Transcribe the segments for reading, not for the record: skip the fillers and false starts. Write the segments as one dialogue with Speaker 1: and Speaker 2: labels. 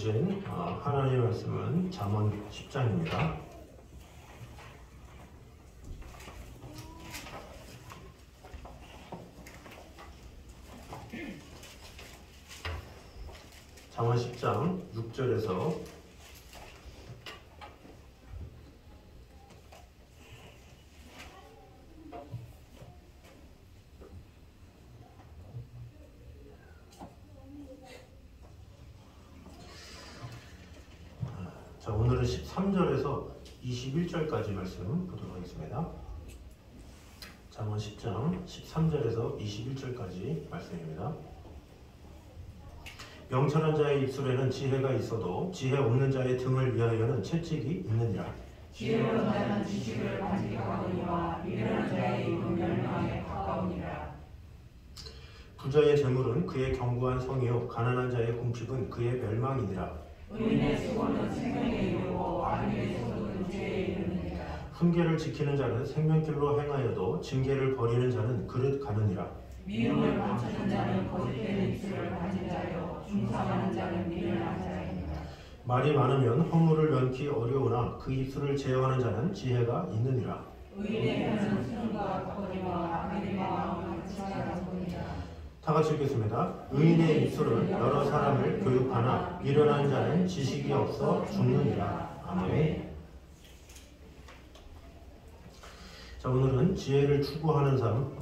Speaker 1: 보실 하나님의 말씀은 잠언 10장입니다. 잠언 10장 6절에서 오늘은 13절에서 21절까지 말씀 보도록 하겠습니다. 잠언 10장 13절에서 21절까지 말씀입니다. 명철한 자의 입술에는 지혜가 있어도 지혜 없는 자의 등을 위하여는 채찍이 있느니라.
Speaker 2: 지혜로운 자는 지식을 간직하거니와 미련한 자의 입은 멸망에 가까우니라.
Speaker 1: 부자의 재물은 그의 견고한 성이요 가난한 자의 궁핍은 그의 멸망이니라.
Speaker 2: 의인의 수고는 생명에 이르고 악인의 소득은 죄에 이르느니라.
Speaker 1: 훈계를 지키는 자는 생명길로 행하여도 징계를 버리는 자는 그릇 가느니라.
Speaker 2: 미움을 감추는 자는 거짓된 입술을 가진 자요 중상하는 자는 미련한 자이니라.
Speaker 1: 말이 많으면 허물을 면키 어려우나 그 입술을 제어하는 자는 지혜가 있느니라.
Speaker 2: 의인의 혀는 수준과 같거니와 악인의 마음은 같이 하였느니라.
Speaker 1: 다 같이 읽겠습니다. 의인의 입술은 여러 사람을 교육하나 미련한 자는 지식이 없어 죽느니라. 아멘. 자, 오늘은 지혜를 추구하는 삶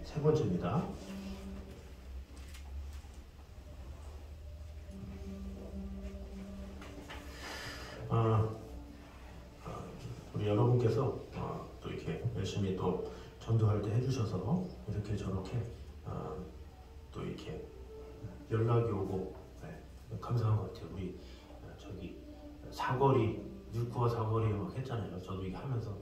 Speaker 1: 세 번째입니다. 우리 여러분께서 또 이렇게 열심히 또 전도할 때 해주셔서 이렇게 저렇게 또 이렇게 연락이 오고 감사한 것 같아요. 우리 저기 사거리 뉴코어 사거리에 막 했잖아요. 저도 이게 하면서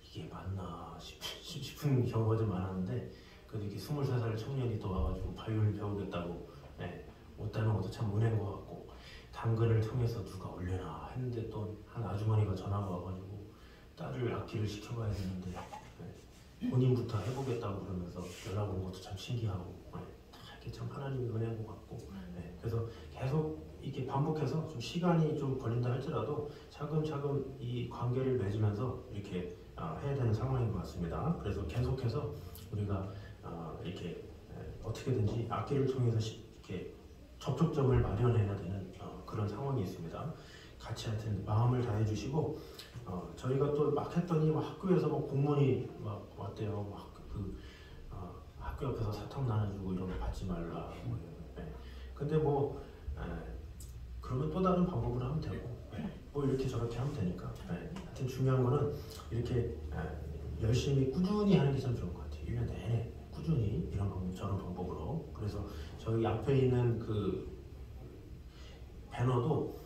Speaker 1: 이게 맞나 싶은 경우가 좀 많았는데 그래도 이렇게 23살 청년이 또 와가지고 바이올린 배우겠다고 왔다는 것도 참 은혜인 것 같고 당근을 통해서 누가 올려나 했는데 또 한 아주머니가 전화가 와가지고 딸을 악기를 시켜봐야 되는데 본인부터 해보겠다고 그러면서 연락 온 것도 참 신기하고 이게 참 하나님의 은혜인 것 같고 그래서 계속 이렇게 반복해서 좀 시간이 좀 걸린다 할지라도 차근차근 이 관계를 맺으면서 이렇게 해야 되는 상황인 것 같습니다. 그래서 계속해서 우리가 이렇게 어떻게든지 악기를 통해서 이렇게 접촉점을 마련해야 되는 그런 상황이 있습니다. 같이 하여튼 마음을 다해 주시고 저희가 또 막 했더니 학교에서 막 공문이 막 왔대요. 막 학교 옆에서 사탕 나눠주고 이런 거 받지 말라. 근데 그러면 또 다른 방법을 하면 되고 뭐 이렇게 저렇게 하면 되니까 하여튼 중요한 거는 이렇게 열심히 꾸준히 하는 게 참 좋은 것 같아요. 1년 내내 꾸준히 이런 방법 저런 방법으로. 그래서 저희 앞에 있는 그 배너도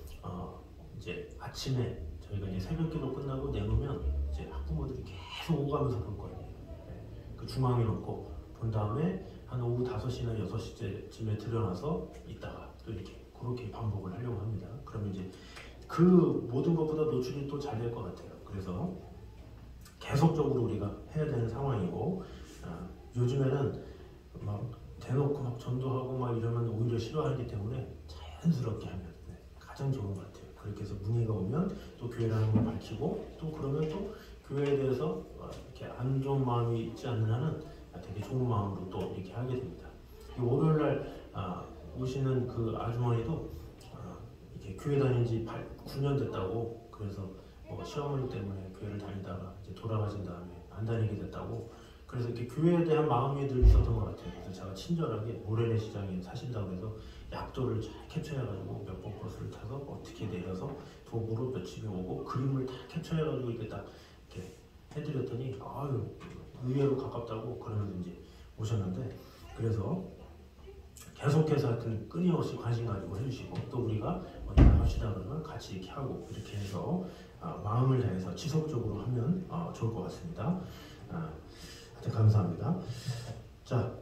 Speaker 1: 이제 아침에 저희가 이제 새벽기도 끝나고 내놓으면 이제 학부모들이 계속 오가면서 볼 거예요. 그 중앙에 놓고 본 다음에 한 오후 5시나 6시쯤에 들여놔서 있다가 또 이렇게 그렇게 반복을 하려고 합니다. 그러면 이제 그 모든 것보다 노출이 또 잘 될 것 같아요. 그래서 계속적으로 우리가 해야 되는 상황이고 요즘에는 막 대놓고 막 전도하고 막 이러면 오히려 싫어하기 때문에 자연스럽게 하면 가장 좋은 것 같아요. 그렇게 해서 문의가 오면 또 교회라는 걸 밝히고 또 그러면 또 교회에 대해서 이렇게 안 좋은 마음이 있지 않는 한은 되게 좋은 마음으로 또 이렇게 하게 됩니다. 월요일날 오시는 그 아주머니도 이렇게 교회 다닌 지 9년 됐다고 그래서 시어머니 때문에 교회를 다니다가 이제 돌아가신 다음에 안 다니게 됐다고 그래서 이렇게 교회에 대한 마음이 늘 있었던 것 같아요. 그래서 제가 친절하게 모래내 시장에 사신다고 해서 약도를 잘 캡처해가지고 몇 번 버스를 타서 어떻게 내려서 도보로 몇 집에 오고 그림을 다 캡처해가지고 이렇게 딱 이렇게 해드렸더니 아유 의외로 가깝다고 그러면서 이제 오셨는데 그래서 계속해서 하여튼 끊임없이 관심 가지고 해주시고 또 우리가 어디 나갑시다 그러면 같이 이렇게 하고 이렇게 해서 마음을 다해서 지속적으로 하면 좋을 것 같습니다. 하여튼 감사합니다. 자,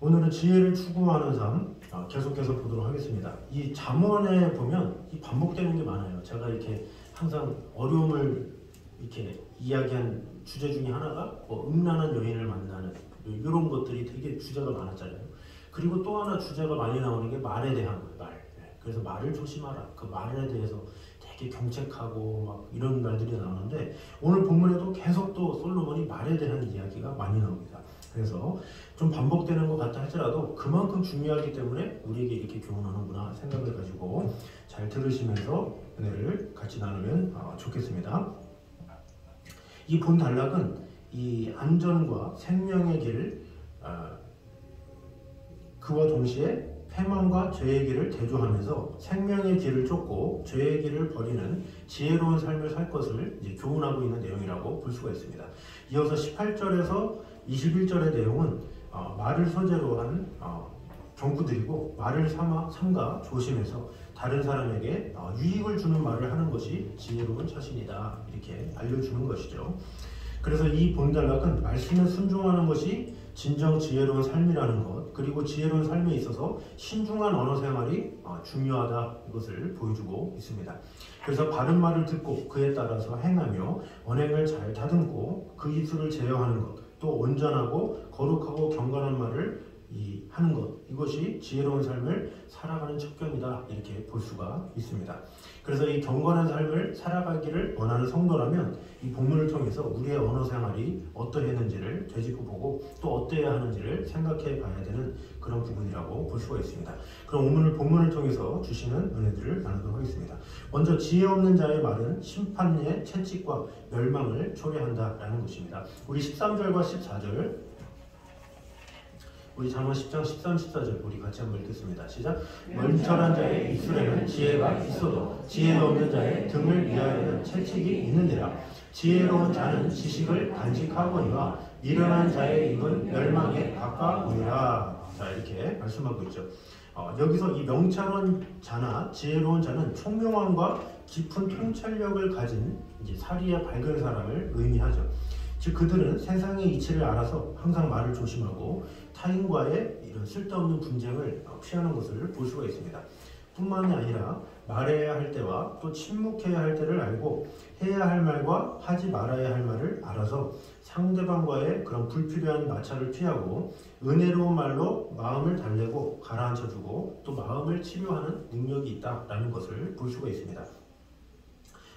Speaker 1: 오늘은 지혜를 추구하는 삶 계속해서 보도록 하겠습니다. 이 잠언에 보면 이 반복되는 게 많아요. 제가 이렇게 항상 어려움을 이렇게 이야기한 주제 중에 하나가 음란한 여인을 만나는 이런 것들이 되게 주제가 많았잖아요. 그리고 또 하나 주제가 많이 나오는 게 말에 대한 거예요. 말. 그래서 말을 조심하라. 그 말에 대해서 되게 경책하고 막 이런 말들이 나오는데 오늘 본문에도 계속 또 솔로몬이 말에 대한 이야기가 많이 나옵니다. 그래서 좀 반복되는 것 같다 할지라도 그만큼 중요하기 때문에 우리에게 이렇게 교훈하는구나 생각을 가지고 잘 들으시면서 은혜를 같이 나누면 좋겠습니다. 이 본 단락은 이 안전과 생명의 길을 그와 동시에 패망과 죄의 길을 대조하면서 생명의 길을 쫓고 죄의 길을 버리는 지혜로운 삶을 살 것을 이제 교훈하고 있는 내용이라고 볼 수가 있습니다. 이어서 18절에서 21절의 내용은 말을 소재로 한 경구들이고 말을 삼가 조심해서 다른 사람에게 유익을 주는 말을 하는 것이 지혜로운 처신이다 이렇게 알려주는 것이죠. 그래서 이 본단락은 말씀에 순종하는 것이 진정 지혜로운 삶이라는 것, 그리고 지혜로운 삶에 있어서 신중한 언어 생활이 중요하다 이것을 보여주고 있습니다. 그래서 바른 말을 듣고 그에 따라서 행하며 언행을 잘 다듬고 그 입술을 제어하는 것, 또 온전하고 거룩하고 경건한 말을 하는 것, 이것이 지혜로운 삶을 살아가는 척견이다 이렇게 볼 수가 있습니다. 그래서 이 경건한 삶을 살아가기를 원하는 성도라면 이 본문을 통해서 우리의 언어 생활이 어떠했는지를 되짚어보고 또 어떠해야 하는지를 생각해 봐야 되는 그런 부분이라고 볼 수가 있습니다. 그럼 오늘 본문을 통해서 주시는 은혜들을 나누도록 하겠습니다. 먼저 지혜 없는 자의 말은 심판의 채찍과 멸망을 초래한다라는 것입니다. 우리 13절과 14절 우리 잠언 10장 13, 14절 우리 같이 한번 읽겠습니다. 시작. 멍청한 자의 입술에는 지혜가 있어도 지혜 없는 자의 등을 위하여는 채찍이 있느니라. 지혜로운 자는 지식을 간직하거니와 미련한 자의 입은 멸망에 가까우니라. 자 이렇게 말씀하고 있죠. 여기서 이 명철한 자나 지혜로운 자는 총명함과 깊은 통찰력을 가진 이제 사리에 밝은 사람을 의미하죠. 즉 그들은 세상의 이치를 알아서 항상 말을 조심하고 타인과의 이런 쓸데없는 분쟁을 피하는 것을 볼 수가 있습니다. 뿐만이 아니라 말해야 할 때와 또 침묵해야 할 때를 알고 해야 할 말과 하지 말아야 할 말을 알아서 상대방과의 그런 불필요한 마찰을 피하고 은혜로운 말로 마음을 달래고 가라앉혀주고 또 마음을 치료하는 능력이 있다라는 것을 볼 수가 있습니다.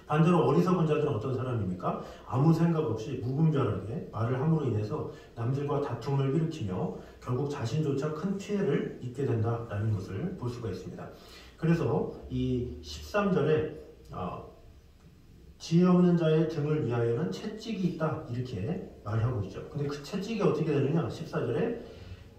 Speaker 1: 반대로 어리석은 자들은 어떤 사람입니까? 아무 생각 없이 무분별하게 말을 함으로 인해서 남들과 다툼을 일으키며 결국 자신조차 큰 피해를 입게 된다라는 것을 볼 수가 있습니다. 그래서 이 13절에 지혜 없는 자의 등을 위하여는 채찍이 있다 이렇게 말하고 있죠. 근데 그 채찍이 어떻게 되느냐? 14절에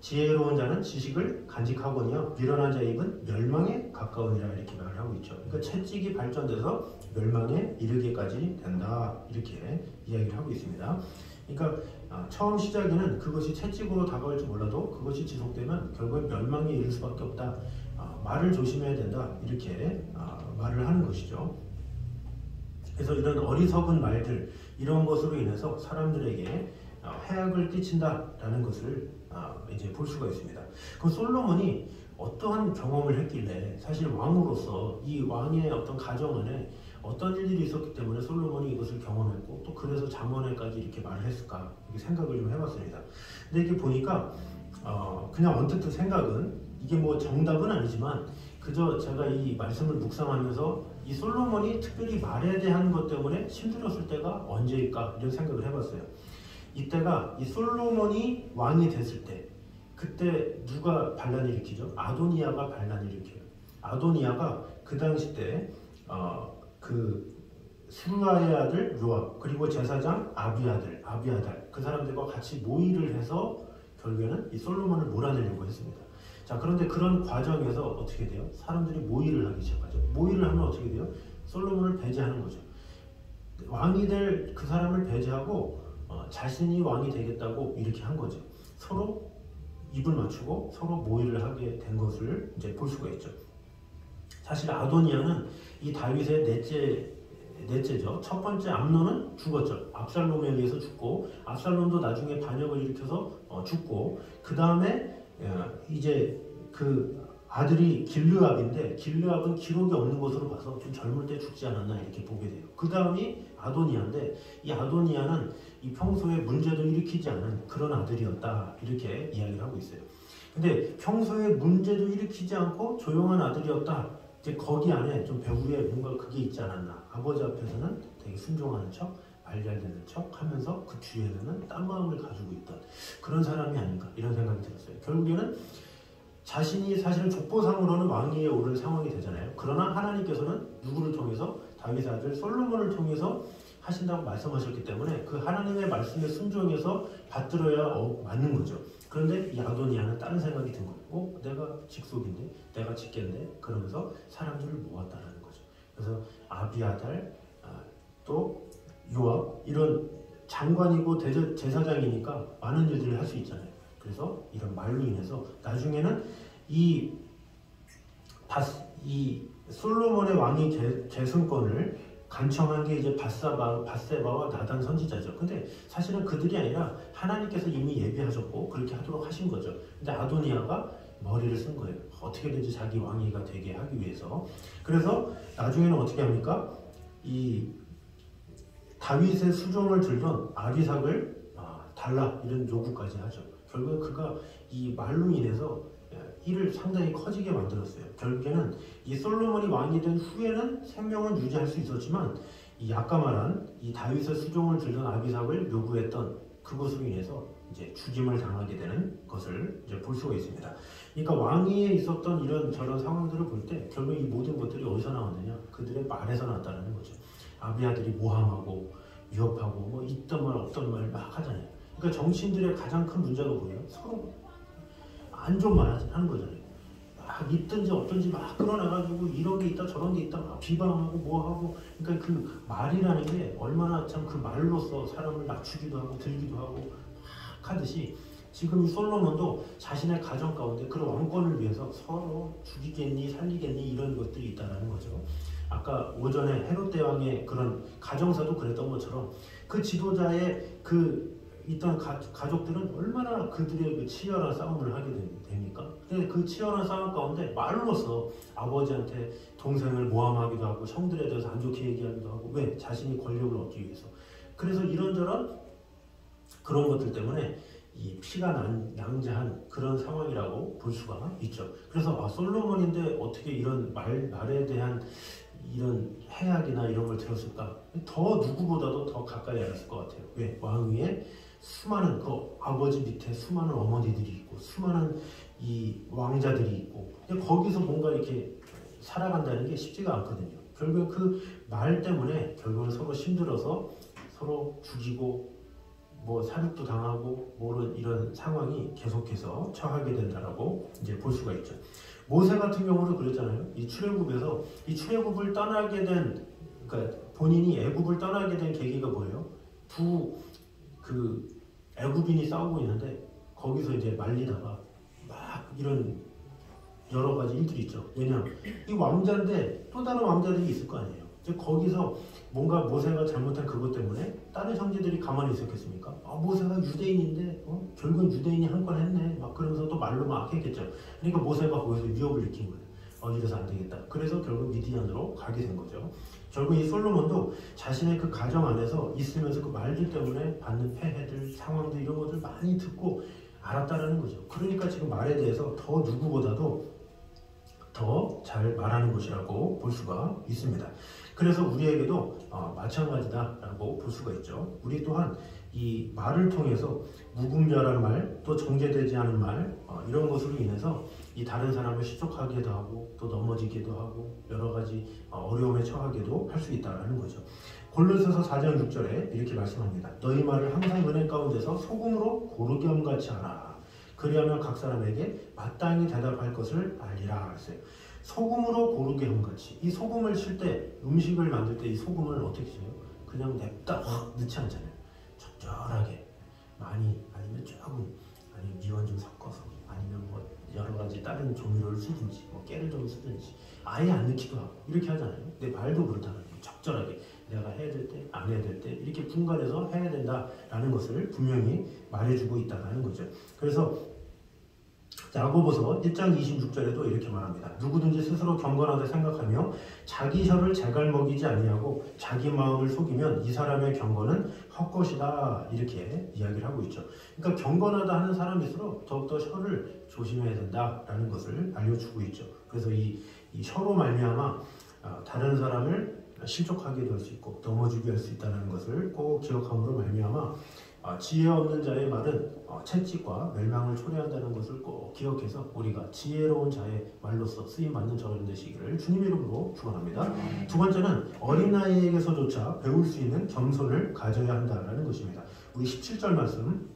Speaker 1: 지혜로운 자는 지식을 간직하거니와 미련한 자의 입은 멸망에 가까우니라 이렇게 말을 하고 있죠. 그러니까 채찍이 발전돼서 멸망에 이르게까지 된다 이렇게 이야기를 하고 있습니다. 그러니까 처음 시작에는 그것이 채찍으로 다가올지 몰라도 그것이 지속되면 결국 멸망에 이를 수밖에 없다. 말을 조심해야 된다 이렇게 말을 하는 것이죠. 그래서 이런 어리석은 말들 이런 것으로 인해서 사람들에게 해악을 끼친다라는 것을 이제 볼 수가 있습니다. 그 솔로몬이 어떠한 경험을 했길래 사실 왕으로서 이 왕의 어떤 가정 안에 어떤 일들이 있었기 때문에 솔로몬이 이것을 경험했고 또 그래서 잠언에까지 이렇게 말을 했을까 이렇게 생각을 좀 해봤습니다. 근데 이렇게 보니까 그냥 언뜻 생각은 이게 뭐 정답은 아니지만 그저 제가 이 말씀을 묵상하면서 이 솔로몬이 특별히 말에 대한 것 때문에 힘들었을 때가 언제일까 이런 생각을 해봤어요. 이때가 이 솔로몬이 왕이 됐을 때 그때 누가 반란을 일으키죠? 아도니아가 반란을 일으켜요. 아도니아가 그 당시 때 그 수르아의 아들 요압 그리고 제사장 아비아달 그 사람들과 같이 모의를 해서 결국에는 이 솔로몬을 몰아내려고 했습니다. 자 그런데 그런 과정에서 어떻게 돼요? 사람들이 모의를 하기 시작하죠. 모의를 하면 어떻게 돼요? 솔로몬을 배제하는 거죠. 왕이 될 그 사람을 배제하고 자신이 왕이 되겠다고 이렇게 한 거죠. 서로 입을 맞추고 서로 모의를 하게 된 것을 이제 볼 수가 있죠. 사실 아도니아는 이 다윗의 넷째죠. 첫 번째 암논은 죽었죠. 압살롬에 의해서 죽고 압살롬도 나중에 반역을 일으켜서 죽고 그 다음에 이제 그 아들이 길르압인데 길르압은 기록이 없는 것으로 봐서 좀 젊을 때 죽지 않았나 이렇게 보게 돼요. 그 다음이 아도니아인데 이 아도니아는 이 평소에 문제도 일으키지 않은 그런 아들이었다 이렇게 이야기를 하고 있어요. 근데 평소에 문제도 일으키지 않고 조용한 아들이었다 이제 거기 안에 좀 배후에 뭔가 그게 있지 않았나. 아버지 앞에서는 되게 순종하는 척, 말 잘 듣는 척 하면서 그 뒤에서는 딴 마음을 가지고 있던 그런 사람이 아닌가 이런 생각이 들었어요. 결국에는 자신이 사실은 족보상으로는 왕위에 오를 상황이 되잖아요. 그러나 하나님께서는 누구를 통해서 다윗의 아들 솔로몬을 통해서 하신다고 말씀하셨기 때문에 그 하나님의 말씀에 순종해서 받들어야 맞는 거죠. 그런데 이 아도니아는 다른 생각이 든 거예요. 내가 직속인데, 내가 직계인데, 그러면서 사람들을 모았다라는 거죠. 그래서 아비아달, 또 요압 이런 장관이고 제사장이니까 많은 일들을 할 수 있잖아요. 그래서 이런 말로 인해서 나중에는 이 솔로몬의 왕위 계승권을 간청한 게 이제 밧세바와 나단 선지자죠. 근데 사실은 그들이 아니라 하나님께서 이미 예비하셨고 그렇게 하도록 하신 거죠. 근데 아도니아가 머리를 쓴 거예요. 어떻게든지 자기 왕위가 되게 하기 위해서. 그래서 나중에는 어떻게 합니까? 이 다윗의 수종을 들던 아비삭을 달라 이런 요구까지 하죠. 결국 그가 이 말로 인해서 일을 상당히 커지게 만들었어요. 결국에는 이 솔로몬이 왕이 된 후에는 생명을 유지할 수 있었지만 이 아까 말한 이 다윗의 수종을 들던 아비삭을 요구했던 그것으로 인해서 이제 죽임을 당하게 되는 것을 이제 볼 수가 있습니다. 그러니까 왕위에 있었던 이런 저런 상황들을 볼 때 결국 이 모든 것들이 어디서 나왔느냐? 그들의 말에서 났다는 거죠. 아비아들이 모함하고 위협하고 뭐 있던 말 없던 말 막 하잖아요. 그러니까 정치인들의 가장 큰 문제가 뭐예요? 서로 안 좋은 말 하는 거잖아요. 막 있든지 없든지 막 끌어내가지고 이런 게 있다 저런 게 있다 막 비방하고 뭐하고. 그러니까 그 말이라는 게 얼마나 참 그 말로써 사람을 낮추기도 하고 들기도 하고 막 하듯이 지금 이 솔로몬도 자신의 가정 가운데 그런 왕권을 위해서 서로 죽이겠니 살리겠니 이런 것들이 있다는 거죠. 아까 오전에 헤롯 대왕의 그런 가정사도 그랬던 것처럼 그 지도자의 그 있던 가족들은 얼마나 그들의 그 치열한 싸움을 하게 됩니까? 근데 그 치열한 싸움 가운데 말로써 아버지한테 동생을 모함하기도 하고 형들에 대해서 안 좋게 얘기하기도 하고. 왜? 자신이 권력을 얻기 위해서. 그래서 이런저런 그런 것들 때문에 이 피가 낭자한 그런 상황이라고 볼 수가 있죠. 그래서 솔로몬인데 어떻게 이런 말에 대한 이런 해악이나 이런 걸 들었을까? 더 누구보다도 더 가까이 알았을 것 같아요. 왜? 왕위에 수많은 그 아버지 밑에 수많은 어머니들이 있고 수많은 이 왕자들이 있고 근데 거기서 뭔가 이렇게 살아간다는 게 쉽지가 않거든요. 결국 그 말 때문에 결국은 서로 힘들어서 서로 죽이고 뭐 살육도 당하고 뭐 이런 상황이 계속해서 처하게 된다라고 이제 볼 수가 있죠. 모세 같은 경우도 그랬잖아요. 이 출애굽에서 이 출애굽을 떠나게 된 그러니까 본인이 애굽을 떠나게 된 계기가 뭐예요? 그 애굽인이 싸우고 있는데 거기서 이제 말리다가 막 이런 여러 가지 일들이 있죠. 왜냐 이 왕자인데 또 다른 왕자들이 있을 거 아니에요. 이제 거기서 뭔가 모세가 잘못한 그것 때문에 다른 형제들이 가만히 있었겠습니까? 모세가 유대인인데 결국은 유대인이 한 건 했네 막 그러면서 또 말로 막 했겠죠. 그러니까 모세가 거기서 위협을 느낀 거예요. 이래서 안 되겠다. 그래서 결국 미디안으로 가게 된 거죠. 결국 이 솔로몬도 자신의 그 가정 안에서 있으면서 그 말들 때문에 받는 폐해들, 상황들 이런 것들 많이 듣고 알았다라는 거죠. 그러니까 지금 말에 대해서 더 누구보다도 더 잘 말하는 것이라고 볼 수가 있습니다. 그래서 우리에게도 마찬가지다라고 볼 수가 있죠. 우리 또한 이 말을 통해서 무궁무진한 말, 또 정제되지 않은 말 이런 것으로 인해서 이 다른 사람을 시족하게도 하고 또 넘어지기도 하고 여러 가지 어려움에 처하게도 할 수 있다는 거죠. 골로새서 4장 6절에 이렇게 말씀합니다. 너희 말을 항상 은혜 가운데서 소금으로 고르기함같이 하라. 그리하면 각 사람에게 마땅히 대답할 것을 알리라 했어요. 소금으로 고르기함같이. 이 소금을 칠 때 음식을 만들 때 이 소금을 어떻게 쳐요? 그냥 냅다 확 넣지 않잖아요. 적절하게 많이 아니면 조금 아니면 미원 좀 섞어서 아니면 뭐 여러 가지 다른 조미료를 쓰든지 뭐 깨를 좀 쓰든지 아예 안 넣기도 하고 이렇게 하잖아요. 근데 말도 그렇다는 거예요. 적절하게 내가 해야 될 때 안 해야 될 때 이렇게 분간해서 해야 된다라는 것을 분명히 말해주고 있다는 거죠. 그래서 야고보서 1장 26절에도 이렇게 말합니다. 누구든지 스스로 경건하게 생각하며 자기 혀를 제갈먹이지 아니하고 자기 마음을 속이면 이 사람의 경건은 헛것이다 이렇게 이야기를 하고 있죠. 그러니까 경건하다 하는 사람일수록 더욱더 혀를 조심해야 된다라는 것을 알려주고 있죠. 그래서 이 혀로 말미암아 다른 사람을 실족하게 될 수 있고 넘어지게 할 수 있다는 것을 꼭 기억함으로 말미암아 지혜 없는 자의 말은 채찍과 멸망을 초래한다는 것을 꼭 기억해서 우리가 지혜로운 자의 말로서 쓰임받는 저런 되시기를 주님 이름으로 축원합니다. 두 번째는 어린아이에게서조차 배울 수 있는 겸손을 가져야 한다는 것입니다. 우리 17절 말씀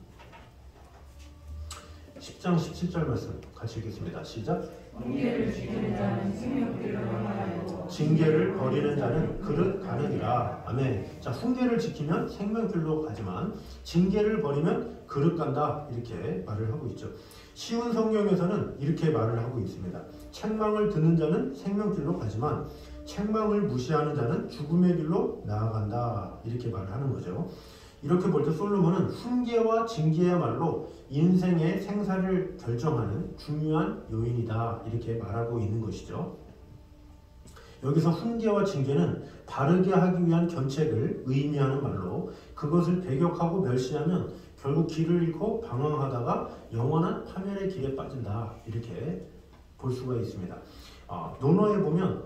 Speaker 1: 10장 17절 말씀 같이 읽겠습니다. 시작.
Speaker 2: 징계를 지키는 자는 생명길로 행하여
Speaker 1: 징계를 버리는 자는 그릇 가느니라. 아멘. 자, 훈계를 지키면 생명길로 가지만 징계를 버리면 그릇 간다, 이렇게 말을 하고 있죠. 쉬운 성경에서는 이렇게 말을 하고 있습니다. 책망을 듣는 자는 생명길로 가지만 책망을 무시하는 자는 죽음의 길로 나아간다, 이렇게 말을 하는 거죠. 이렇게 볼 때 솔로몬은 훈계와 징계야말로 인생의 생사를 결정하는 중요한 요인이다, 이렇게 말하고 있는 것이죠. 여기서 훈계와 징계는 바르게 하기 위한 견책을 의미하는 말로 그것을 배격하고 멸시하면 결국 길을 잃고 방황하다가 영원한 파멸의 길에 빠진다, 이렇게 볼 수가 있습니다. 논어에 보면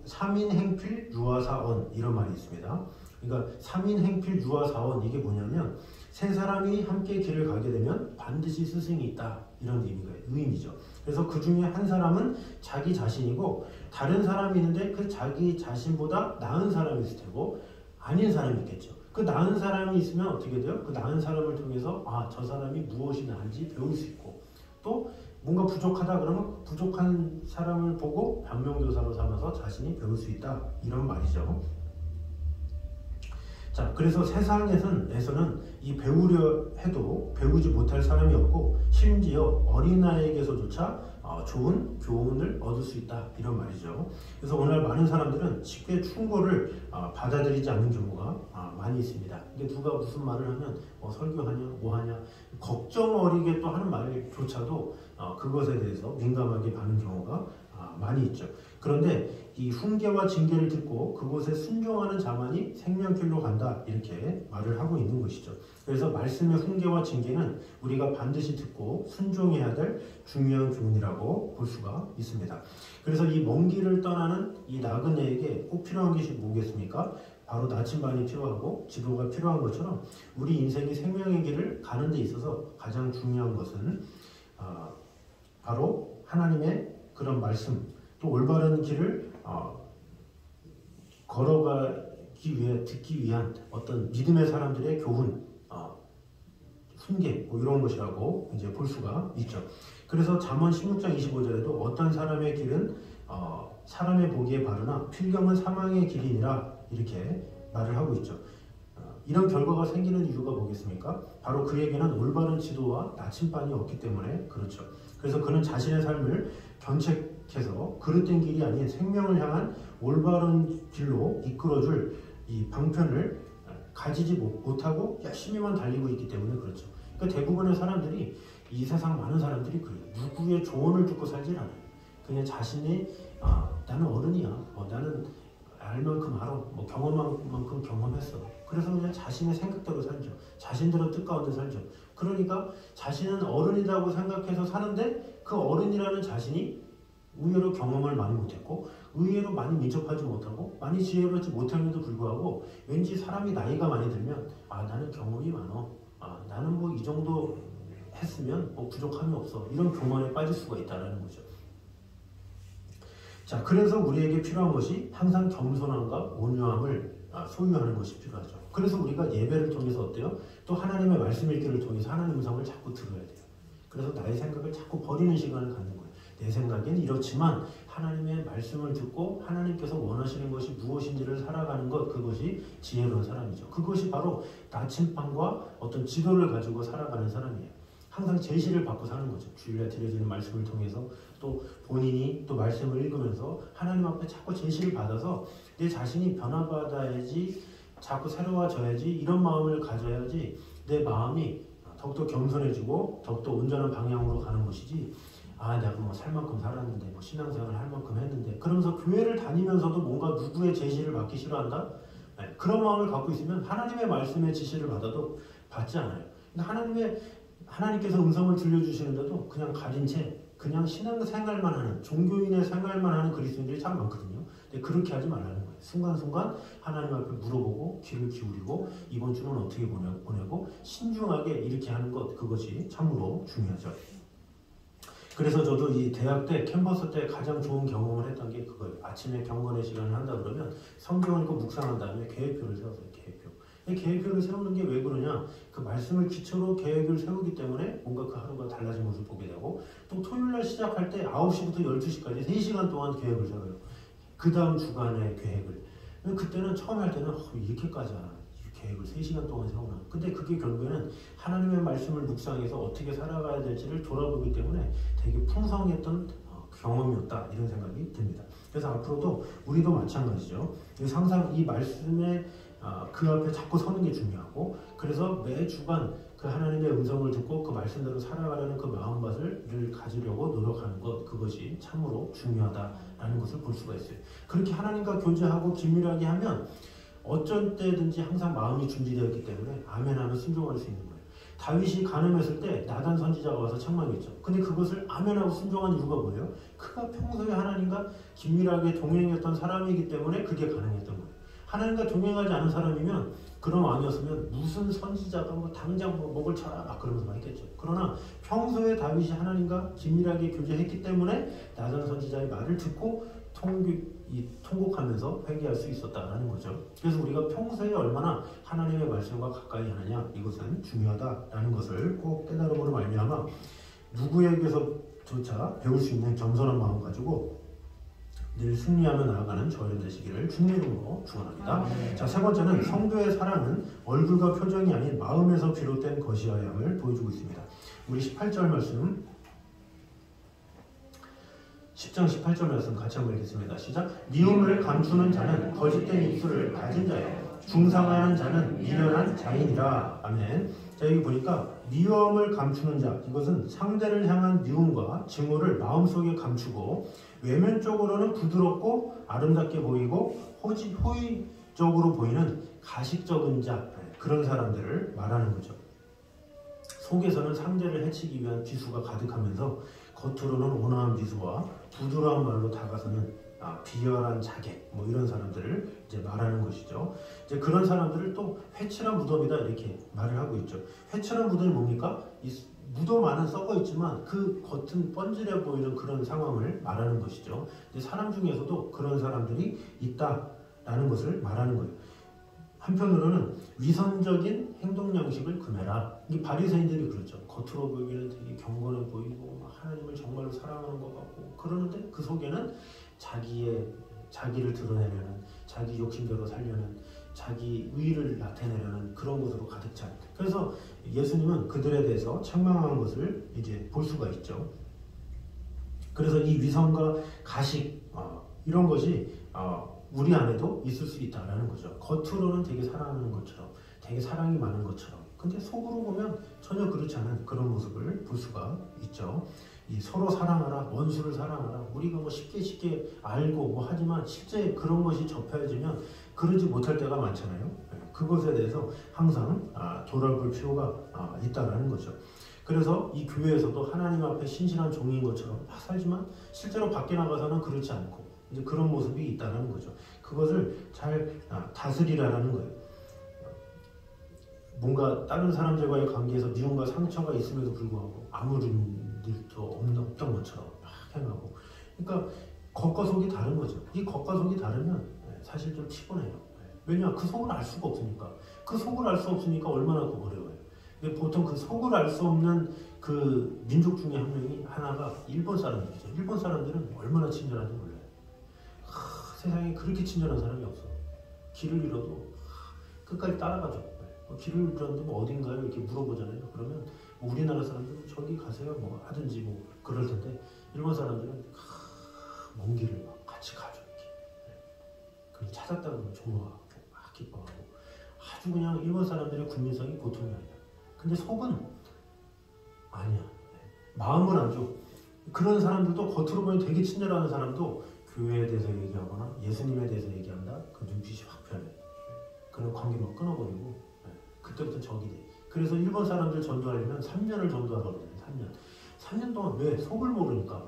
Speaker 1: 3인행필 유아사언, 이런 말이 있습니다. 그러니까 3인행필 유아사언, 이게 뭐냐면 세 사람이 함께 길을 가게 되면 반드시 스승이 있다, 이런 의미죠. 그래서 그 중에 한 사람은 자기 자신이고 다른 사람이 있는데 그 자기 자신보다 나은 사람이 있을 테고 아닌 사람이 있겠죠. 그 나은 사람이 있으면 어떻게 돼요? 그 나은 사람을 통해서 저 사람이 무엇이 나은지 배울 수 있고, 또 뭔가 부족하다 그러면 부족한 사람을 보고 반면교사로 삼아서 자신이 배울 수 있다, 이런 말이죠. 자, 그래서 세상에서는 이 배우려 해도 배우지 못할 사람이 없고 심지어 어린아이에게서조차 좋은 교훈을 얻을 수 있다, 이런 말이죠. 그래서 오늘 많은 사람들은 쉽게 충고를 받아들이지 않는 경우가 많이 있습니다. 이게 누가 무슨 말을 하면 설교하냐 뭐하냐 걱정 어리게 또 하는 말조차도 그것에 대해서 민감하게 받는 경우가 많이 있죠. 그런데 이 훈계와 징계를 듣고 그곳에 순종하는 자만이 생명길로 간다, 이렇게 말을 하고 있는 것이죠. 그래서 말씀의 훈계와 징계는 우리가 반드시 듣고 순종해야 될 중요한 교훈이라고 볼 수가 있습니다. 그래서 이 먼 길을 떠나는 이 나그네에게 꼭 필요한 것이 뭐겠습니까? 바로 나침반이 필요하고 지도가 필요한 것처럼 우리 인생이 생명의 길을 가는 데 있어서 가장 중요한 것은 바로 하나님의 그런 말씀, 또 올바른 길을 걸어가기 위해 듣기 위한 어떤 믿음의 사람들의 교훈, 훈계, 이런 것이라고 이제 볼 수가 있죠. 그래서 잠언 16장 25절에도 어떤 사람의 길은 사람의 보기에 바르나 필경은 사망의 길이니라, 이렇게 말을 하고 있죠. 이런 결과가 생기는 이유가 뭐겠습니까? 바로 그에게는 올바른 지도와 나침반이 없기 때문에 그렇죠. 그래서 그는 자신의 삶을 견책해서 그릇된 길이 아닌 생명을 향한 올바른 길로 이끌어줄 이 방편을 가지지 못하고 열심히만 달리고 있기 때문에 그렇죠. 그러니까 대부분의 사람들이, 이 세상 많은 사람들이 그래요. 누구의 조언을 듣고 살질 않아요. 그냥 자신이 나는 어른이야, 나는 알 만큼 알아, 경험한 만큼 경험했어. 그래서 그냥 자신의 생각대로 살죠. 자신대로 뜻가운데 살죠. 그러니까 자신은 어른이라고 생각해서 사는데 그 어른이라는 자신이 의외로 경험을 많이 못했고 의외로 많이 민첩하지 못하고 많이 지혜롭지 못함에도 불구하고 왠지 사람이 나이가 많이 들면 나는 경험이 많어, 나는 이 정도 했으면 부족함이 없어, 이런 교만에 빠질 수가 있다는 거죠. 자, 그래서 우리에게 필요한 것이 항상 겸손함과 온유함을 소유하는 것이 필요하죠. 그래서 우리가 예배를 통해서 어때요? 또 하나님의 말씀 읽기를 통해서 하나님의 음성을 자꾸 들어야 돼요. 그래서 나의 생각을 자꾸 버리는 시간을 갖는 거예요. 내 생각엔 이렇지만 하나님의 말씀을 듣고 하나님께서 원하시는 것이 무엇인지를 살아가는 것, 그것이 지혜로운 사람이죠. 그것이 바로 나침반과 어떤 지도를 가지고 살아가는 사람이에요. 항상 제시를 받고 사는 거죠. 주일에 드려지는 말씀을 통해서 또 본인이 또 말씀을 읽으면서 하나님 앞에 자꾸 제시를 받아서 내 자신이 변화받아야지, 자꾸 새로워져야지, 이런 마음을 가져야지 내 마음이 더욱더 겸손해지고 더욱더 온전한 방향으로 가는 것이지, 내가 살 만큼 살았는데, 신앙생활을 할 만큼 했는데, 그러면서 교회를 다니면서도 뭔가 누구의 제시를 받기 싫어한다? 그런 마음을 갖고 있으면 하나님의 말씀의 지시를 받아도 받지 않아요. 하나님께서 음성을 들려주시는데도 그냥 가린 채 그냥 신앙생활만 하는, 종교인의 생활만 하는 그리스도인들이 참 많거든요. 근데 그렇게 하지 말라는 거예요. 순간순간 하나님 앞에 물어보고 귀를 기울이고 이번 주는 어떻게 보내고 신중하게 이렇게 하는 것, 그것이 참으로 중요하죠. 그래서 저도 이 대학 때 캠퍼스 때 가장 좋은 경험을 했던 게 그거예요. 아침에 경건의 시간을 한다 그러면 성경을 읽고 묵상한 다음에 계획표를 세웠어요. 계획표. 계획표를 세우는 게 왜 그러냐? 그 말씀을 기초로 계획을 세우기 때문에 뭔가 그 하루가 달라진 모습을 보게 되고, 또 토요일날 시작할 때 9시부터 12시까지 3시간 동안 계획을 세워요. 그 다음 주간의 계획을. 그때는 처음 할 때는 이렇게까지 하나? 계획을 3시간 동안 세우나? 근데 그게 결국에는 하나님의 말씀을 묵상해서 어떻게 살아가야 될지를 돌아보기 때문에 되게 풍성했던 경험이었다, 이런 생각이 듭니다. 그래서 앞으로도 우리도 마찬가지죠. 항상 이 말씀에 그 앞에 자꾸 서는 게 중요하고, 그래서 매 주간 그 하나님의 음성을 듣고 그 말씀대로 살아가려는 그 마음밭을 가지려고 노력하는 것, 그것이 참으로 중요하다라는 것을 볼 수가 있어요. 그렇게 하나님과 교제하고 긴밀하게 하면 어쩔 때든지 항상 마음이 준비되었기 때문에 아멘하면 순종할 수 있는 거예요. 다윗이 간음했을 때 나단 선지자가 와서 책망했죠. 근데 그것을 아멘하고 순종한 이유가 뭐예요? 그가 평소에 하나님과 긴밀하게 동행했던 사람이기 때문에 그게 가능했던 거예요. 하나님과 동행하지 않은 사람이면, 그런 왕이었으면 무슨 선지자가 당장 목을 쳐라 막 그러면서 했겠죠. 그러나 평소에 다윗이 하나님과 긴밀하게 교제했기 때문에 나단 선지자의 말을 듣고 통곡하면서 회개할 수 있었다는 거죠. 그래서 우리가 평소에 얼마나 하나님의 말씀과 가까이 하느냐, 이것은 중요하다라는 것을 꼭 깨달음으로 말미암아 누구에게서조차 배울 수 있는 겸손한 마음 가지고 늘 승리하며 나아가는 저희들 되시기를 주님의 이름으로 축원합니다. 자, 세 번째는 성도의 사랑은 얼굴과 표정이 아닌 마음에서 비롯된 것이어야 함을 보여주고 있습니다. 우리 18절 말씀, 10장 18절 말씀 같이 한번 읽겠습니다. 시작. 미움을 감추는 자는 거짓된 입술을 가진 자요, 중상하는 자는 미련한 자이니라. 아멘. 자, 여기 보니까 미움을 감추는 자, 이것은 상대를 향한 미움과 증오를 마음속에 감추고 외면적으로는 부드럽고 아름답게 보이고 호의적으로 보이는 가식적인 자, 그런 사람들을 말하는 거죠. 속에서는 상대를 해치기 위한 비수가 가득하면서 겉으로는 온화한 미소와 부드러운 말로 다가서는 비열한 자객, 이런 사람들을 이제 말하는 것이죠. 이제 그런 사람들을 또 회칠한 무덤이다, 이렇게 말을 하고 있죠. 회칠한 무덤이 뭡니까? 이 무덤 안은 썩어 있지만 그 겉은 번질해 보이는 그런 상황을 말하는 것이죠. 근데 사람 중에서도 그런 사람들이 있다라는 것을 말하는 거예요. 한편으로는 위선적인 행동 양식을 금해라. 이 바리새인들이 그렇죠. 겉으로 보기에는 되게 경건해 보이고 하나님을 정말로 사랑하는 것 같고, 그러는데 그 속에는 자기를 드러내려는, 자기 욕심대로 살려는, 자기 의의를 나타내려는 그런 것으로 가득 찬. 그래서 예수님은 그들에 대해서 책망한 것을 이제 볼 수가 있죠. 그래서 이 위선과 가식, 이런 것이 우리 안에도 있을 수 있다라는 거죠. 겉으로는 되게 사랑하는 것처럼, 되게 사랑이 많은 것처럼, 근데 속으로 보면 전혀 그렇지 않은 그런 모습을 볼 수가 있죠. 이 서로 사랑하라, 원수를 사랑하라, 우리가 쉽게 알고 하지만 실제 그런 것이 접해지면 그러지 못할 때가 많잖아요. 그것에 대해서 항상 돌아볼 필요가 있다라는 거죠. 그래서 이 교회에서도 하나님 앞에 신실한 종인 것처럼 막 살지만 실제로 밖에 나가서는 그렇지 않고 이제 그런 모습이 있다는 거죠. 그것을 잘 다스리라는 거예요. 뭔가 다른 사람들과의 관계에서 미움과 상처가 있음에도 불구하고 아무 일도 없던 것처럼 막 행하고, 그러니까 겉과 속이 다른 거죠. 이 겉과 속이 다르면 사실 좀 피곤해요. 왜냐? 그 속을 알 수가 없으니까. 그 속을 알 수 없으니까 얼마나 어려워요. 근데 보통 그 속을 알 수 없는 그 민족 중에 하나가 일본 사람들이죠. 일본 사람들은 얼마나 친절한지 몰라요. 세상에 그렇게 친절한 사람이 없어. 길을 잃어도 끝까지 따라가죠. 길을 잃었는데 어딘가요? 이렇게 물어보잖아요. 그러면 우리나라 사람들은 저기 가세요 하든지 그럴 텐데, 일본 사람들은 먼 길을 같이 가죠. 이렇게. 그걸 찾았다 그러면 좋아하고 막 기뻐하고, 아주 그냥 일본 사람들의 국민성이 보통이 아니야. 근데 속은 아니야. 마음은 아주, 그런 사람들도 겉으로 보면 되게 친절한 사람도 교회에 대해서 얘기하거나 예수님에 대해서 얘기한다? 그 눈빛이 확 변해. 그런 관계 막 끊어버리고 그때부터 적이 돼. 그래서 일본 사람들 전도하려면 3년을 전도하거든요. 3년. 3년 동안 왜 속을 모르니까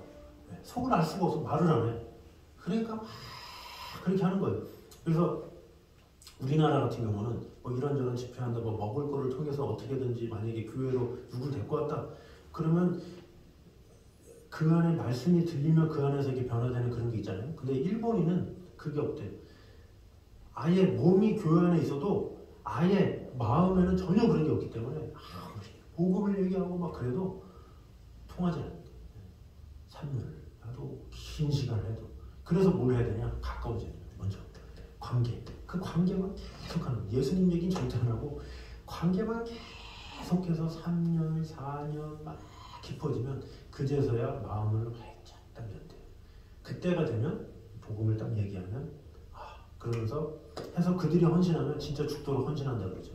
Speaker 1: 속을 알 수가 없어 말을 안 해. 그러니까 막 그렇게 하는 거예요. 그래서 우리나라 같은 경우는 뭐 이런저런 집회한다, 뭐 먹을 거를 통해서 어떻게든지 만약에 교회로 누굴 데리고 왔다 그러면 그 안에 말씀이 들리면 그 안에서 이게 변화되는 그런 게 있잖아요. 근데 일본인은 그게 없대요. 아예 몸이 교회 안에 있어도 아예 마음에는 전혀 그런 게 없기 때문에 복음을 얘기하고 막 그래도 통하지 않는다. 3년을 해도 긴 시간을 해도. 그래서 뭘 해야 되냐? 가까워져야 돼요. 먼저 관계. 그 관계만 계속하는. 예수님 얘기는 절대 안 하고 관계만 계속해서 3년, 4년 막 깊어지면 그제서야 마음을 활짝 당겼대요. 그때가 되면 복음을 딱 얘기하면 그러면서 해서 그들이 헌신하면 진짜 죽도록 헌신한다 그러죠.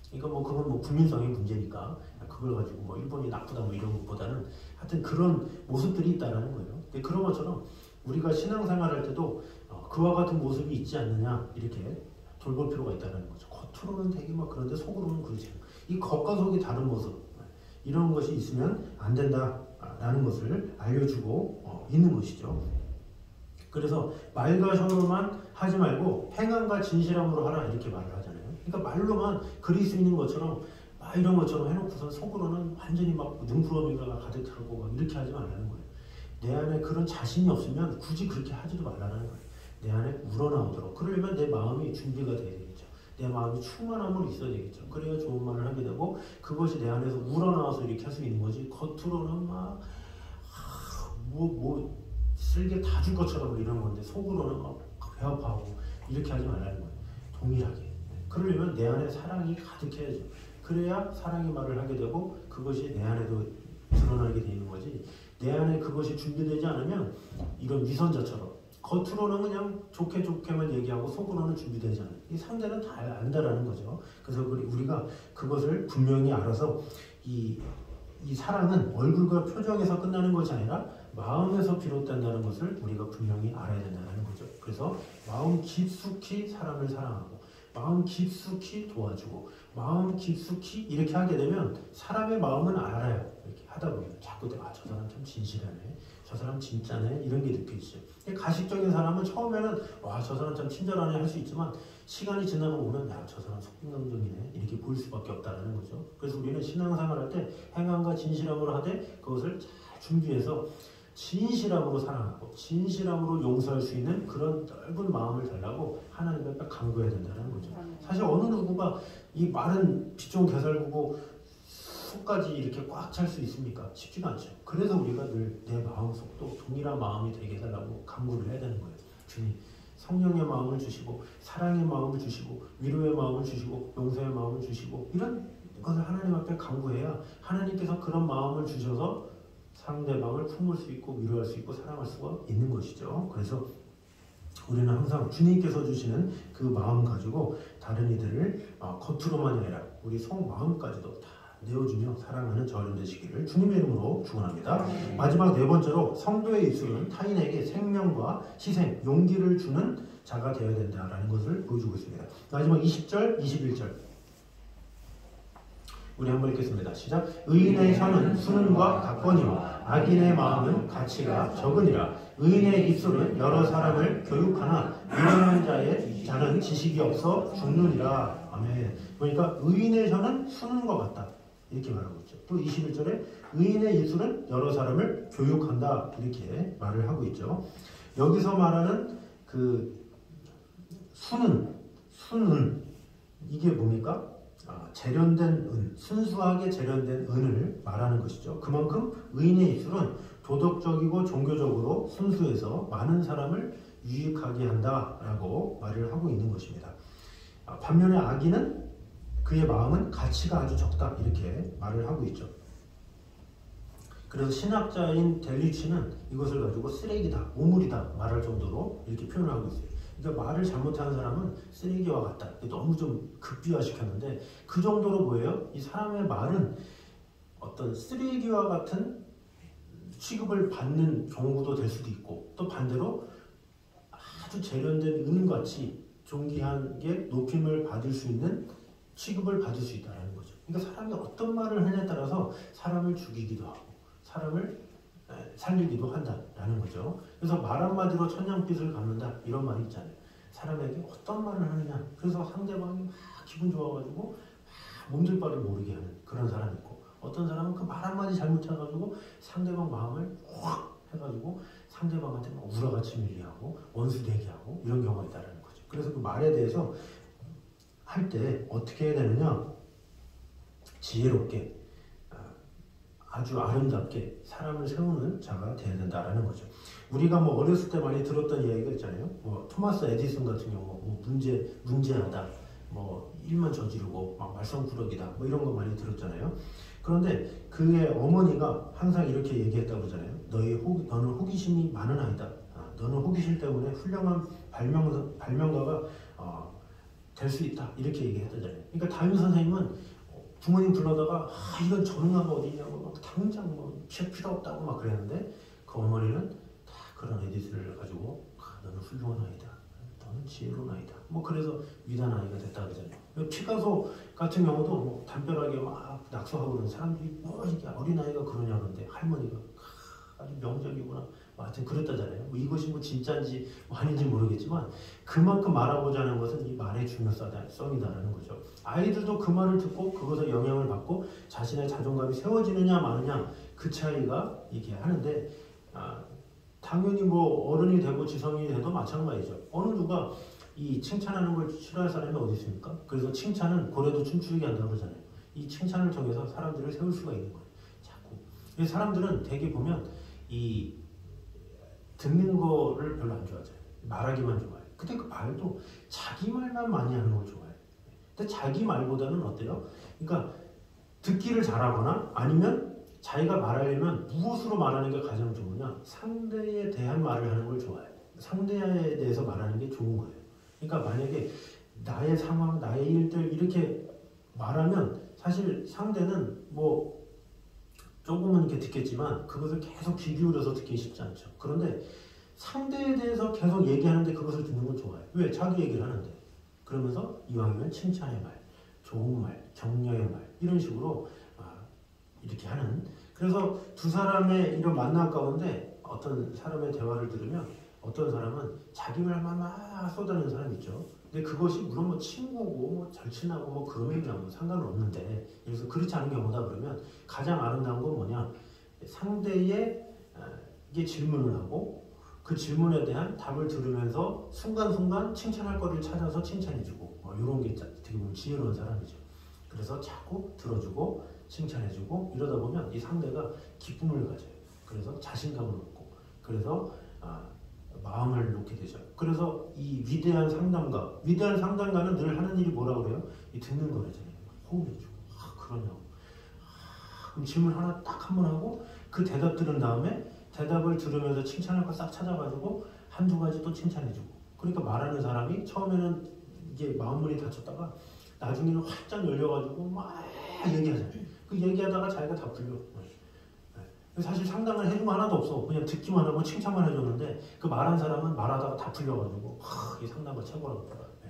Speaker 1: 그러니까 뭐 그건 뭐 국민성의 문제니까 그걸 가지고 뭐 일본이 나쁘다 뭐 이런 것보다는 하여튼 그런 모습들이 있다라는 거예요. 근데 그런 것처럼 우리가 신앙생활할 때도 그와 같은 모습이 있지 않느냐 이렇게 돌볼 필요가 있다는 거죠. 겉으로는 되게 막 그런데 속으로는 그러지 않아요. 이 겉과 속이 다른 모습 이런 것이 있으면 안 된다라는 것을 알려주고 있는 것이죠. 그래서 말과 혀로만 하지 말고 행함과 진실함으로 하라 이렇게 말을 하잖아요. 그러니까 말로만 그리스 있는 것처럼 막 이런 것처럼 해놓고서 속으로는 완전히 막 능부러미가 가득하고 막 이렇게 하지 말라는 거예요. 내 안에 그런 자신이 없으면 굳이 그렇게 하지도 말라는 거예요. 내 안에 우러나오도록. 그러려면 내 마음이 준비가 돼야 되겠죠. 내 마음이 충만함으로 있어야 되겠죠. 그래야 좋은 말을 하게 되고 그것이 내 안에서 우러나와서 이렇게 할 수 있는 거지. 겉으로는 막 쓸개 다 줄 것처럼 이런 건데 속으로는 막 배 아파하고 이렇게 하지 말라는 거예요. 동일하게. 그러려면 내 안에 사랑이 가득해야죠. 그래야 사랑의 말을 하게 되고 그것이 내 안에도 드러나게 되는 거지. 내 안에 그것이 준비되지 않으면 이런 위선자처럼 겉으로는 그냥 좋게만 얘기하고 속으로는 준비되지 않아요. 이 상대는 다 안다라는 거죠. 그래서 우리가 그것을 분명히 알아서 이 사랑은 얼굴과 표정에서 끝나는 것이 아니라 마음에서 비롯된다는 것을 우리가 분명히 알아야 된다는 거죠. 그래서 마음 깊숙이 사람을 사랑하고 마음 깊숙이 도와주고 마음 깊숙이 이렇게 하게 되면 사람의 마음은 알아요. 이렇게 하다 보면 자꾸 저 사람 참 진실하네, 저 사람 진짜네 이런 게 느껴지죠. 가식적인 사람은 처음에는 저 사람 참 친절하네 할 수 있지만 시간이 지나고 보면 저 사람 속임감정이네 이렇게 보일 수밖에 없다는 거죠. 그래서 우리는 신앙생활 할 때 행함과 진실함으로 하되 그것을 잘 준비해서 진실함으로 사랑하고 진실함으로 용서할 수 있는 그런 넓은 마음을 달라고 하나님 앞에 간구해야 된다는 거죠. 사실 어느 누구가 이 마른 빛 좋은 게살구고 속까지 이렇게 꽉 찰 수 있습니까? 쉽지가 않죠. 그래서 우리가 늘 내 마음속도 동일한 마음이 되게 해달라고 간구를 해야 되는 거예요. 주님 성령의 마음을 주시고 사랑의 마음을 주시고 위로의 마음을 주시고 용서의 마음을 주시고 이런 것을 하나님 앞에 간구해야 하나님께서 그런 마음을 주셔서 상대방을 품을 수 있고 위로할 수 있고 사랑할 수가 있는 것이죠. 그래서 우리는 항상 주님께서 주시는 그 마음 가지고 다른 이들을 겉으로만이 아니라 우리 속마음까지도 다 내어주며 사랑하는 저희들 되시기를 주님의 이름으로 축원합니다. 마지막 네 번째로 성도의 입술은 타인에게 생명과 희생, 용기를 주는 자가 되어야 된다라는 것을 보여주고 있습니다. 마지막 20절, 21절 우리 한번 읽겠습니다. 시작. 의인의 혀는 수능과 같거니와 악인의 마음은 가치가 적으니라. 의인의 입술은 여러 사람을 교육하나 미련한 자는 지식이 없어 죽느니라. 아멘. 그러니까 의인의 혀는 수능과 같다 이렇게 말하고 있죠. 또 21절에 의인의 입술은 여러 사람을 교육한다 이렇게 말을 하고 있죠. 여기서 말하는 그 수는 이게 뭡니까? 재련된 은, 순수하게 재련된 은을 말하는 것이죠. 그만큼 의인의 입술은 도덕적이고 종교적으로 순수해서 많은 사람을 유익하게 한다라고 말을 하고 있는 것입니다. 반면에 악인은 그의 마음은 가치가 아주 적다 이렇게 말을 하고 있죠. 그래서 신학자인 델리치는 이것을 가지고 쓰레기다, 오물이다 말할 정도로 이렇게 표현을 하고 있어요. 그러니까 말을 잘못하는 사람은 쓰레기와 같다. 너무 좀 극비화시켰는데 그 정도로 뭐예요? 이 사람의 말은 어떤 쓰레기와 같은 취급을 받는 경우도 될 수도 있고 또 반대로 아주 재련된 은같이 존귀하게 높임을 받을 수 있는 취급을 받을 수 있다는 거죠. 그러니까 사람이 어떤 말을 하냐에 따라서 사람을 죽이기도 하고 사람을 살리기도 한다라는 거죠. 그래서 말 한마디로 천냥빚을 갚는다 이런 말이 있잖아요. 사람에게 어떤 말을 하느냐. 그래서 상대방이 막 기분 좋아가지고 막 몸둘 바를 모르게 하는 그런 사람이 있고, 어떤 사람은 그 말 한마디 잘못해가지고 상대방 마음을 확 해가지고 상대방한테 막 우라같이 밀리하고 원수 대기하고 이런 경우가 있다는 거죠. 그래서 그 말에 대해서 할 때 어떻게 해야 되느냐, 지혜롭게 아주 아름답게 사람을 세우는 자가 되어야 된다라는 거죠. 우리가 뭐 어렸을 때 많이 들었던 이야기가 있잖아요. 뭐 토마스 에디슨 같은 경우 뭐 문제하다, 뭐 일만 저지르고 막 말썽꾸러기다, 뭐 이런 거 많이 들었잖아요. 그런데 그의 어머니가 항상 이렇게 얘기했다고 그러잖아요. 너는 호기심이 많은 아이다. 너는 호기심 때문에 훌륭한 발명가가 될 수 있다. 이렇게 얘기했다잖아요. 그러니까 담임 선생님은 부모님 불러다가 이건 전화가 어디 있냐고 막 당장 뭐 필요 없다고 막 그랬는데, 그 어머니는 다 그런 에디슨을 가지고 너는 훌륭한 아이다. 너는 지혜로운 아이다. 뭐 그래서 위대한 아이가 됐다 그러잖아요. 피카소 같은 경우도 뭐 담벼락에 막 낙서하고 그런 사람들이 뭐 이렇게 어린아이가 그러냐 그러는데 할머니가 아주 명작이구나. 뭐 하여튼 그랬다잖아요. 뭐 이것이 뭐 진짜인지 뭐 아닌지 모르겠지만 그만큼 말하고자 하는 것은 이 말의 중요성이다라는 거죠. 아이들도 그 말을 듣고 그것에 영향을 받고 자신의 자존감이 세워지느냐 마느냐 그 차이가 이게 하는데, 당연히 뭐 어른이 되고 지성이 돼도 마찬가지죠. 어느 누가 이 칭찬하는 걸 싫어할 사람이 어디 있습니까? 그래서 칭찬은 고래도 춤추게 한다고 그러잖아요. 이 칭찬을 통해서 사람들을 세울 수가 있는 거예요. 자꾸. 사람들은 대개 보면 이 듣는 거를 별로 안 좋아하잖아요. 말하기만 좋아해요. 근데 그 말도 자기 말만 많이 하는 걸 좋아해요. 근데 자기 말보다는 어때요? 그러니까 듣기를 잘하거나 아니면 자기가 말하려면 무엇으로 말하는 게 가장 좋으냐? 상대에 대한 말을 하는 걸 좋아해요. 상대에 대해서 말하는 게 좋은 거예요. 그러니까 만약에 나의 상황, 나의 일들 이렇게 말하면 사실 상대는 뭐 조금은 이렇게 듣겠지만 그것을 계속 귀 기울여서 듣기 쉽지 않죠. 그런데 상대에 대해서 계속 얘기하는데 그것을 듣는 건 좋아요. 왜? 자기 얘기를 하는데. 그러면서 이왕이면 칭찬의 말, 좋은 말, 격려의 말 이런 식으로 이렇게 하는. 그래서 두 사람의 이런 만남 가운데 어떤 사람의 대화를 들으면 어떤 사람은 자기 말만 막 쏟아내는 사람이 있죠. 근데 그것이 물론 뭐 친구고 뭐 절친하고 뭐 그러면 뭐 상관은 없는데, 그래서 그렇지 않은 경우다 그러면 가장 아름다운 건 뭐냐, 상대에게 질문을 하고 그 질문에 대한 답을 들으면서 순간순간 칭찬할 거리를 찾아서 칭찬해주고 뭐 이런 게 되게 보면 지혜로운 사람이죠. 그래서 자꾸 들어주고 칭찬해주고 이러다 보면 이 상대가 기쁨을 가져요. 그래서 자신감을 얻고 그래서 마음을 놓게 되죠. 그래서 이 위대한 상담가는 늘 하는 일이 뭐라 그래요? 이 듣는 거잖아요. 호응해주고 그러냐고. 그럼 질문 하나 딱 한 번 하고 그 대답 들은 다음에 대답을 들으면서 칭찬할 거 싹 찾아가지고 한두 가지 또 칭찬해주고. 그러니까 말하는 사람이 처음에는 이게 마음문이 닫혔다가 나중에는 활짝 열려가지고 막 얘기하잖아요. 그 얘기하다가 자기가 다 풀려. 사실 상담을 해준 거 하나도 없어. 그냥 듣기만 하고 칭찬만 해줬는데 그 말한 사람은 말하다가 다 풀려가지고 이 상담가 최고라고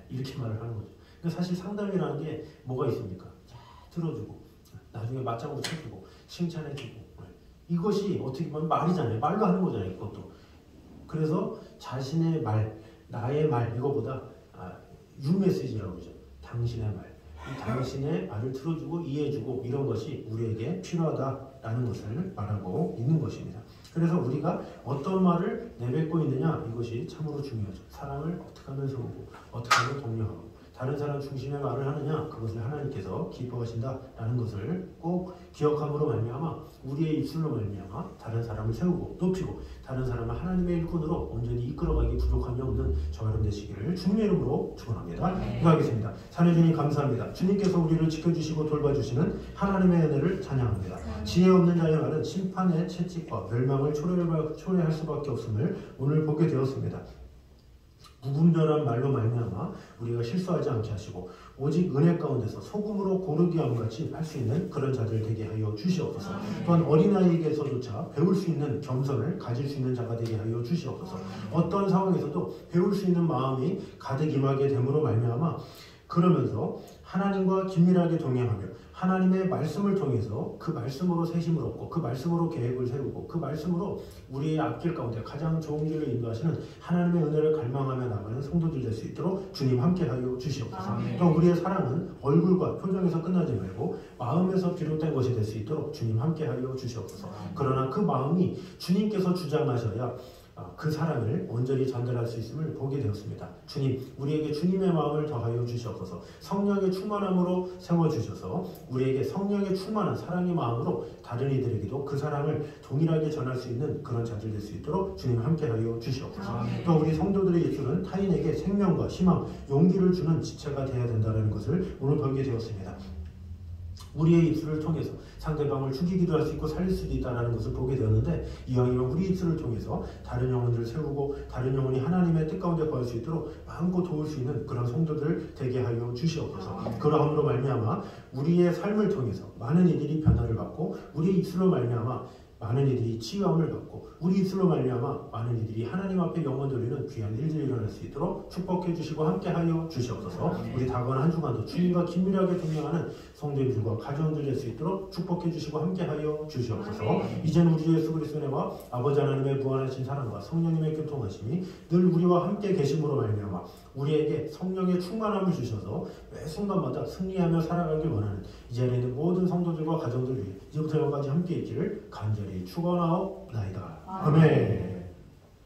Speaker 1: 이렇게 말을 하는 거죠. 그러니까 사실 상담이라는 게 뭐가 있습니까? 잘 들어주고 나중에 맞장구 쳐주고 칭찬해주고 이것이 어떻게 보면 말이잖아요. 말로 하는 거잖아요. 이것도. 그래서 자신의 말, 나의 말 이거보다 유메시지라고 그러죠. 당신의 말. 이 당신의 말을 들어주고 이해해주고 이런 것이 우리에게 필요하다라는 것을 말하고 있는 것입니다. 그래서 우리가 어떤 말을 내뱉고 있느냐 이것이 참으로 중요하죠. 사람을 어떻게 하면 세우고 어떻게 하면 독려하고 다른 사람 중심의 말을 하느냐 그것을 하나님께서 기뻐하신다라는 것을 꼭 기억함으로 말미암아 우리의 입술로 말미암아 다른 사람을 세우고 높이고 다른 사람을 하나님의 일꾼으로 온전히 이끌어가기 부족함이 없는 저와 여러분 되시기를 주님의 이름으로 축원합니다. 기도하겠습니다. 자녀주님 감사합니다. 주님께서 우리를 지켜주시고 돌봐주시는 하나님의 은혜를 찬양합니다. 지혜 없는 자의 말은 심판의 채찍과 멸망을 초래할 수밖에 없음을 오늘 보게 되었습니다. 무분별한 말로 말미암아 우리가 실수하지 않게 하시고 오직 은혜 가운데서 소금으로 고르기 함같이 할 수 있는 그런 자들 되게 하여 주시옵소서. 또한 어린아이에게서조차 배울 수 있는 겸손을 가질 수 있는 자가 되게 하여 주시옵소서. 어떤 상황에서도 배울 수 있는 마음이 가득 임하게 됨으로 말미암아 그러면서 하나님과 긴밀하게 동행하며 하나님의 말씀을 통해서 그 말씀으로 세심을 얻고 그 말씀으로 계획을 세우고 그 말씀으로 우리의 앞길 가운데 가장 좋은 길을 인도하시는 하나님의 은혜를 갈망하며 나가는 성도들 될 수 있도록 주님 함께하여 주시옵소서. 또 우리의 사랑은 얼굴과 표정에서 끝나지 말고 마음에서 비롯된 것이 될 수 있도록 주님 함께하여 주시옵소서. 그러나 그 마음이 주님께서 주장하셔야 그 사랑을 온전히 전달할 수 있음을 보게 되었습니다. 주님, 우리에게 주님의 마음을 더하여 주시옵소서. 성령의 충만함으로 세워주셔서 우리에게 성령의 충만한 사랑의 마음으로 다른 이들에게도 그 사랑을 동일하게 전할 수 있는 그런 자들 될 수 있도록 주님 함께하여 주시옵소서. 또 우리 성도들의 입술은 타인에게 생명과 희망, 용기를 주는 지체가 되어야 된다는 것을 오늘 배우게 되었습니다. 우리의 입술을 통해서 상대방을 죽이기도 할 수 있고 살릴 수도 있다는 것을 보게 되었는데, 이왕이면 우리 입술을 통해서 다른 영혼들을 세우고 다른 영혼이 하나님의 뜻 가운데 거할 수 있도록 마음껏 도울 수 있는 그런 성도들 되게 하여 주시옵소서. 그러함으로 말미암아 우리의 삶을 통해서 많은 이들이 변화를 받고, 우리의 입술로 말미암아 많은 이들이 치유함을 받고, 우리 입술로 말미암아 많은 이들이 하나님 앞에 영원 돌리는 귀한 일들이 일어날 수 있도록 축복해 주시고 함께하여 주시옵소서. 우리 다가오는 한 주간도 주님과 긴밀하게 동행하는 성도들과 가정들 될 수 있도록 축복해 주시고 함께하여 주시옵소서. 이제는 우리 주 예수 그리스도의 은혜와 아버지 하나님의 무한하신 사랑과 성령님의 교통하심이 늘 우리와 함께 계심으로 말미암아 우리에게 성령의 충만함을 주셔서 매 순간마다 승리하며 살아가길 원하는 이 자리에 있는 모든 성도들과 가정들 위해 이제부터 영원까지 함께 있기를 간절히 축원하옵나이다. 아멘.